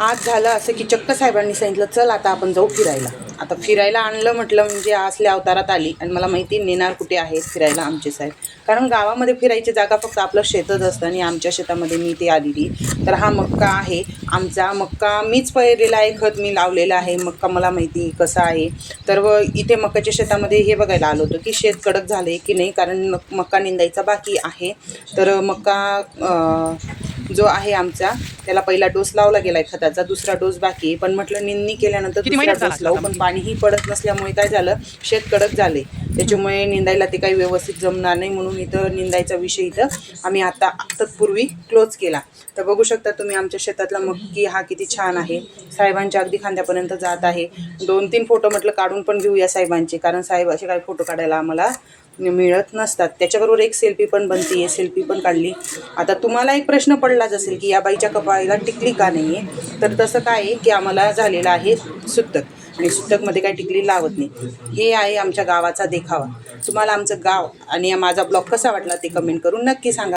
आज झालं असं की चक्क साहेबांनी सांगितलं चल आता आपण जाऊ फिरायला. आता फिरायला आणलं म्हटलं म्हणजे असल्या अवतारात आली आणि मला माहिती नेणार कुठे आहे फिरायला आमचे साहेब. कारण गावामध्ये फिरायची जागा फक्त आपलं शेतच असतं आणि आमच्या शेतामध्ये मी ते आलेली. तर हा मक्का आहे आमचा. मक्का मीच पेरलेला आहे, खत मी लावलेलं आहे. मक्का मला माहिती कसा आहे. तर इथे मक्काच्या शेतामध्ये हे बघायला आलो होतो की शेत कडक झाले की नाही, कारण मक्का निंदायचा बाकी आहे. तर मक्का जो आहे आमचा त्याला पहिला डोस लावला गेलाय खताचा, दुसरा डोस बाकी आहे. पण म्हटलं निंदणी केल्यानंतर दुसरा डोस लावू, पण पाणीही पडत नसल्यामुळे काय झालं, शेत कडक झाले. त्याच्यामुळे निंदायला ते काही व्यवस्थित जमणार नाही, म्हणून इथं निंदायचा विषय इथं आम्ही आता तत्पूर्वी क्लोज केला. तर बघू शकता तुम्ही आमच्या शेतातला मक्की हा किती छान आहे. साहेबांच्या अगदी खांद्यापर्यंत जात आहे. 2-3 फोटो म्हटलं काढून पण घेऊया साहेबांचे, कारण साहेब असे काही फोटो काढायला आम्हाला मिळत नसतात. त्याच्याबरोबर एक सेल्फी पण बनते, सेल्फी पण काढली. आता तुम्हाला एक प्रश्न पडलाच असेल की या बाईच्या कपाळीला टिकली का नाही आहे. तर तसं काय आहे की आम्हाला झालेलं आहे सुतक, आणि सुतकमध्ये काही टिकली लावत नाही. हे आहे आमच्या गावाचा देखावा. तुम्हाला आमचं गाव आणि माझा ब्लॉग कसा वाटला ते कमेंट करून नक्की सांगा.